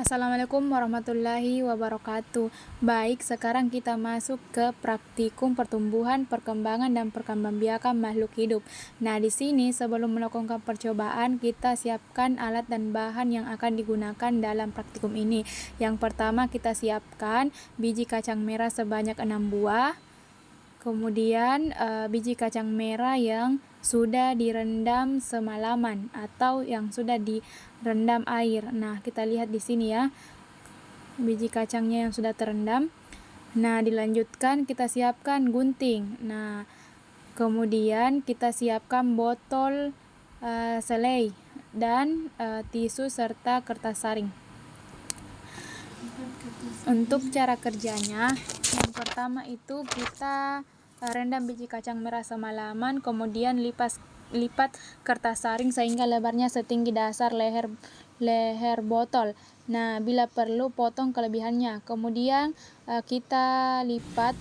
Assalamualaikum warahmatullahi wabarakatuh. Baik, sekarang kita masuk ke praktikum pertumbuhan, perkembangan, dan perkembangbiakan makhluk hidup. Nah, di sini sebelum melakukan percobaan, kita siapkan alat dan bahan yang akan digunakan dalam praktikum ini. Yang pertama, kita siapkan biji kacang merah sebanyak 6 buah. Kemudian biji kacang merah yang sudah direndam semalaman atau yang sudah direndam air. Nah, kita lihat di sini ya, biji kacangnya yang sudah terendam. Nah, dilanjutkan kita siapkan gunting. Nah, kemudian kita siapkan botol selai dan tisu serta kertas saring. Untuk cara kerjanya, yang pertama itu kita rendam biji kacang merah semalaman, kemudian lipat kertas saring sehingga lebarnya setinggi dasar leher botol. Nah, bila perlu potong kelebihannya. Kemudian kita lipat,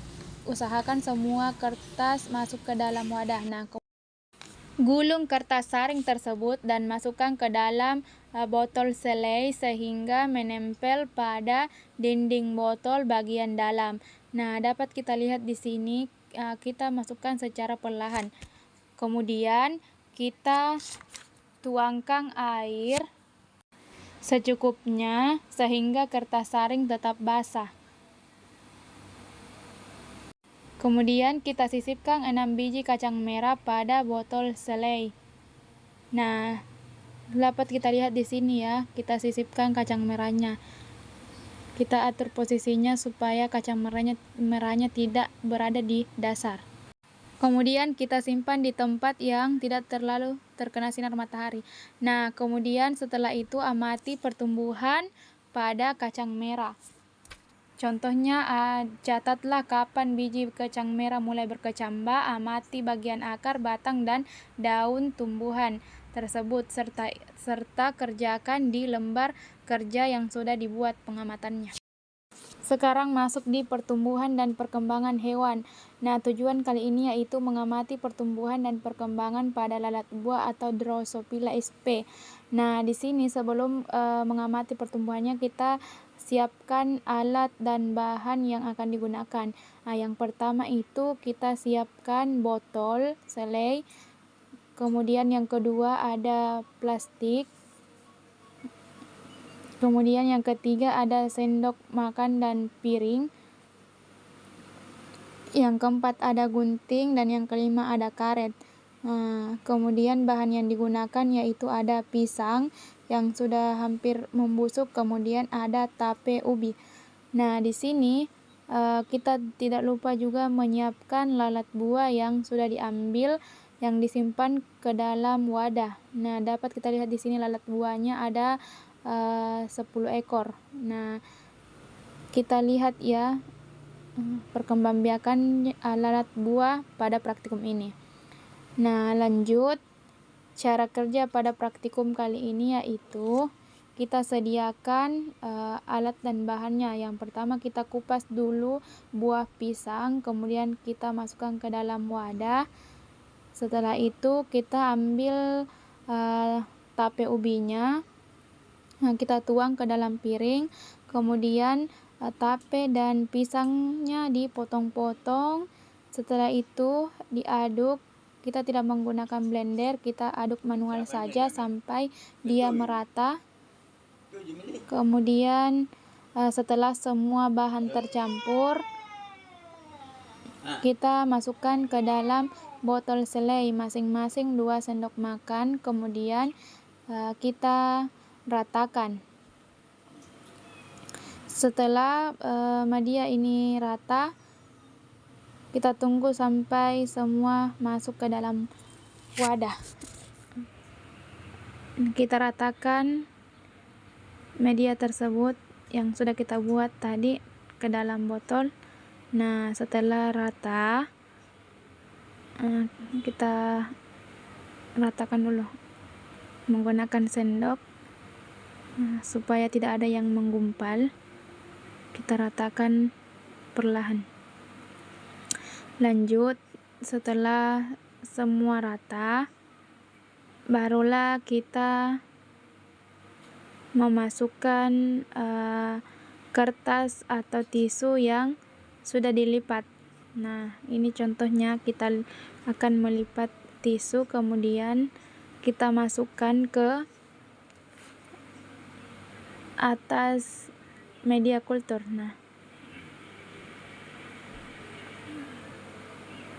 usahakan semua kertas masuk ke dalam wadah. Nah, gulung kertas saring tersebut dan masukkan ke dalam botol selai sehingga menempel pada dinding botol bagian dalam. Nah, dapat kita lihat di sini kita masukkan secara perlahan. Kemudian kita tuangkan air secukupnya sehingga kertas saring tetap basah. Kemudian kita sisipkan 6 biji kacang merah pada botol selai. Nah, dapat kita lihat di sini ya, kita sisipkan kacang merahnya. Kita atur posisinya supaya kacang merahnya tidak berada di dasar. Kemudian kita simpan di tempat yang tidak terlalu terkena sinar matahari. Nah, kemudian setelah itu amati pertumbuhan pada kacang merah. Contohnya, catatlah kapan biji kacang merah mulai berkecambah, amati bagian akar, batang, dan daun tumbuhan tersebut, serta kerjakan di lembar kerja yang sudah dibuat pengamatannya. Sekarang masuk di pertumbuhan dan perkembangan hewan. Nah, tujuan kali ini yaitu mengamati pertumbuhan dan perkembangan pada lalat buah atau Drosophila sp. Nah, di sini sebelum mengamati pertumbuhannya, kita siapkan alat dan bahan yang akan digunakan. Nah, yang pertama itu kita siapkan botol selai. Kemudian yang kedua ada plastik. Kemudian yang ketiga ada sendok makan dan piring. Yang keempat ada gunting dan yang kelima ada karet. Kemudian bahan yang digunakan yaitu ada pisang yang sudah hampir membusuk, kemudian ada tape ubi. Nah, di sini kita tidak lupa juga menyiapkan lalat buah yang sudah diambil, yang disimpan ke dalam wadah. Nah, dapat kita lihat di sini lalat buahnya ada 10 ekor. Nah, kita lihat ya perkembangbiakan lalat buah pada praktikum ini. Nah, lanjut cara kerja pada praktikum kali ini yaitu kita sediakan alat dan bahannya. Yang pertama kita kupas dulu buah pisang, kemudian kita masukkan ke dalam wadah. Setelah itu kita ambil tape ubinya. Nah, kita tuang ke dalam piring, kemudian tape dan pisangnya dipotong-potong. Setelah itu diaduk. Kita tidak menggunakan blender, kita aduk manual saja sampai dia merata. Kemudian setelah semua bahan tercampur, kita masukkan ke dalam botol selai masing-masing 2 sendok makan. Kemudian kita ratakan. Setelah media ini rata, kita tunggu sampai semua masuk ke dalam wadah. Kita ratakan media tersebut yang sudah kita buat tadi ke dalam botol. Nah, setelah rata, kita ratakan dulu menggunakan sendok supaya tidak ada yang menggumpal. Kita ratakan perlahan. Lanjut, setelah semua rata, barulah kita memasukkan kertas atau tisu yang sudah dilipat. Nah, ini contohnya, kita akan melipat tisu, kemudian kita masukkan ke atas media kultur. Nah,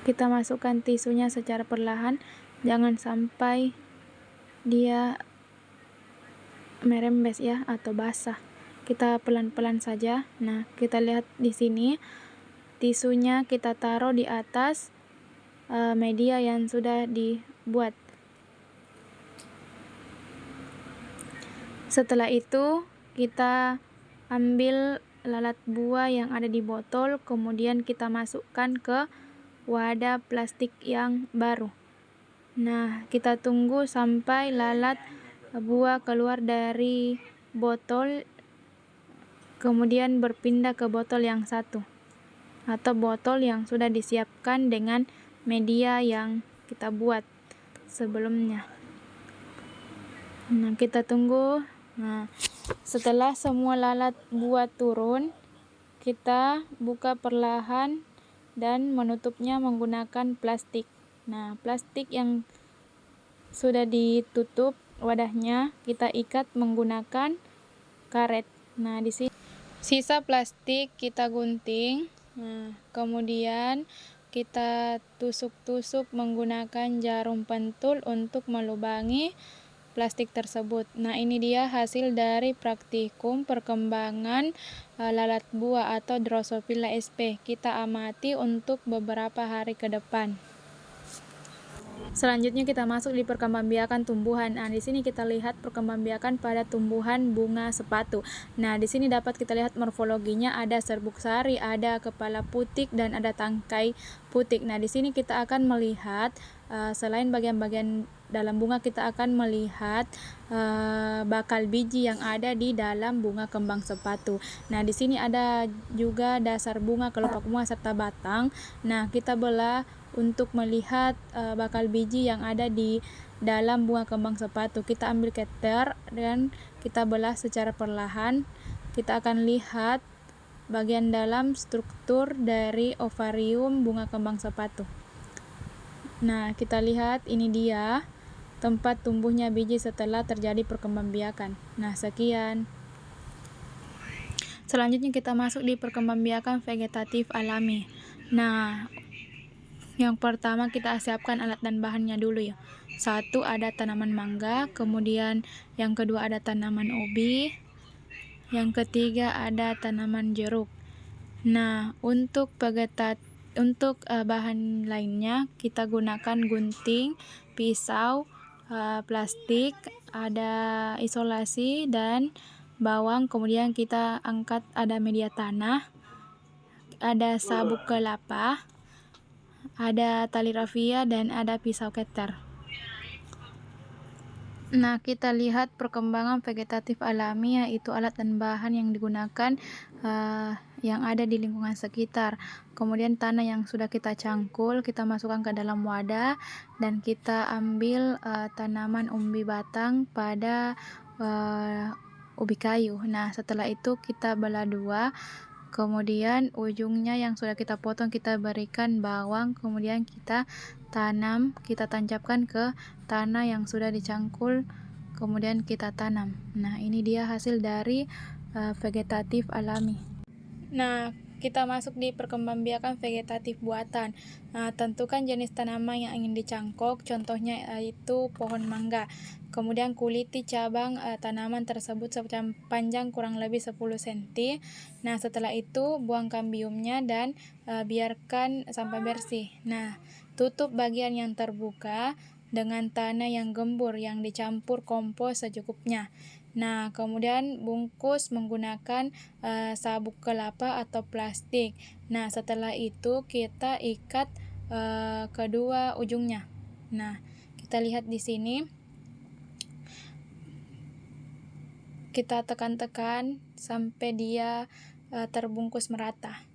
kita masukkan tisunya secara perlahan, jangan sampai dia merembes ya atau basah. Kita pelan-pelan saja. Nah, kita lihat di sini tisunya kita taruh di atas media yang sudah dibuat. Setelah itu kita ambil lalat buah yang ada di botol, kemudian kita masukkan ke wadah plastik yang baru. Nah, kita tunggu sampai lalat buah keluar dari botol, kemudian berpindah ke botol yang satu atau botol yang sudah disiapkan dengan media yang kita buat sebelumnya. Nah, kita tunggu. Nah, setelah semua lalat buah turun, kita buka perlahan dan menutupnya menggunakan plastik. Nah, plastik yang sudah ditutup wadahnya kita ikat menggunakan karet. Nah, di sini sisa plastik kita gunting. Nah, kemudian kita tusuk-tusuk menggunakan jarum pentul untuk melubangi plastik tersebut. Nah, ini dia hasil dari praktikum perkembangan lalat buah atau Drosophila sp. Kita amati untuk beberapa hari ke depan. Selanjutnya kita masuk di perkembangbiakan tumbuhan. Nah, di sini kita lihat perkembangbiakan pada tumbuhan bunga sepatu. Nah, di sini dapat kita lihat morfologinya, ada serbuk sari, ada kepala putik, dan ada tangkai putik. Nah, di sini kita akan melihat selain bagian-bagian dalam bunga, kita akan melihat bakal biji yang ada di dalam bunga kembang sepatu. Nah, di sini ada juga dasar bunga, kelopak bunga, serta batang. Nah, kita belah untuk melihat bakal biji yang ada di dalam bunga kembang sepatu. Kita ambil cutter dan kita belah secara perlahan. Kita akan lihat bagian dalam struktur dari ovarium bunga kembang sepatu. Nah, kita lihat ini dia tempat tumbuhnya biji setelah terjadi perkembangbiakan. Nah, sekian. Selanjutnya kita masuk di perkembangbiakan vegetatif alami. Nah, yang pertama kita siapkan alat dan bahannya dulu ya. Satu, ada tanaman mangga, kemudian yang kedua ada tanaman ubi, yang ketiga ada tanaman jeruk. Nah, untuk bahan lainnya kita gunakan gunting, pisau, plastik, ada isolasi dan bawang, kemudian kita angkat ada media tanah, ada sabuk kelapa, ada tali rafia, dan ada pisau cutter. Nah, kita lihat perkembangan vegetatif alami, yaitu alat dan bahan yang digunakan yang ada di lingkungan sekitar. Kemudian tanah yang sudah kita cangkul, kita masukkan ke dalam wadah dan kita ambil tanaman umbi batang pada ubi kayu. Nah, setelah itu kita belah dua. Kemudian ujungnya yang sudah kita potong kita berikan bawang, kemudian kita tanam, kita tancapkan ke tanah yang sudah dicangkul, kemudian kita tanam. Nah, ini dia hasil dari vegetatif alami. Nah, kita masuk di perkembangbiakan vegetatif buatan. Nah, tentukan jenis tanaman yang ingin dicangkok, contohnya yaitu pohon mangga. Kemudian kuliti cabang tanaman tersebut sepanjang kurang lebih 10 cm. Nah, setelah itu buang kambiumnya dan biarkan sampai bersih. Nah, tutup bagian yang terbuka dengan tanah yang gembur yang dicampur kompos secukupnya. Nah, kemudian bungkus menggunakan sabuk kelapa atau plastik. Nah, setelah itu kita ikat kedua ujungnya. Nah, kita lihat di sini. Kita tekan-tekan sampai dia terbungkus merata.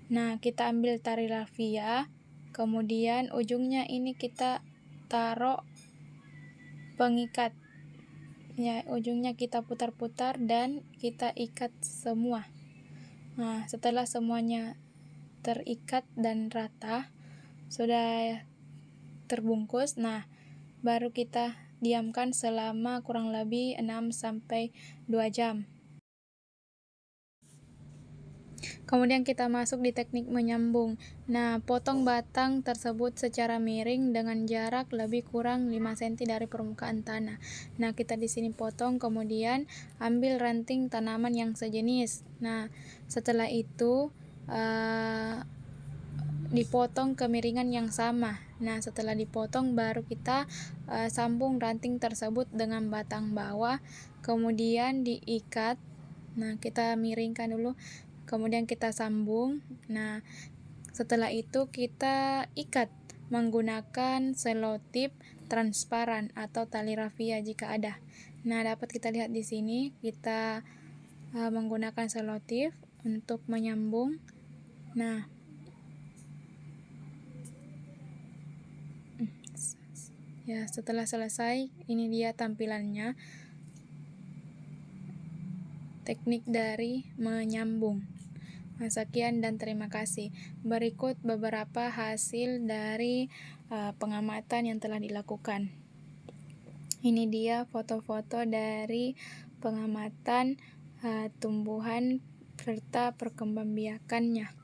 Nah, kita ambil tali rafia, kemudian ujungnya ini kita taruh pengikat Ya, ujungnya kita putar-putar dan kita ikat semua. Nah, setelah semuanya terikat dan rata, sudah terbungkus, nah baru kita diamkan selama kurang lebih 6-2 jam. Kemudian kita masuk di teknik menyambung. Nah, potong batang tersebut secara miring dengan jarak lebih kurang 5 cm dari permukaan tanah. Nah, kita di sini potong, kemudian ambil ranting tanaman yang sejenis. Nah, setelah itu dipotong kemiringan yang sama. Nah, setelah dipotong baru kita sambung ranting tersebut dengan batang bawah, kemudian diikat. Nah, kita miringkan dulu, kemudian kita sambung. Nah, setelah itu kita ikat menggunakan selotip transparan atau tali rafia jika ada. Nah, dapat kita lihat di sini kita menggunakan selotip untuk menyambung. Nah, ya, setelah selesai, ini dia tampilannya, teknik dari menyambung. Nah, sekian dan terima kasih. Berikut beberapa hasil dari pengamatan yang telah dilakukan. Ini dia foto-foto dari pengamatan tumbuhan serta perkembangbiakannya.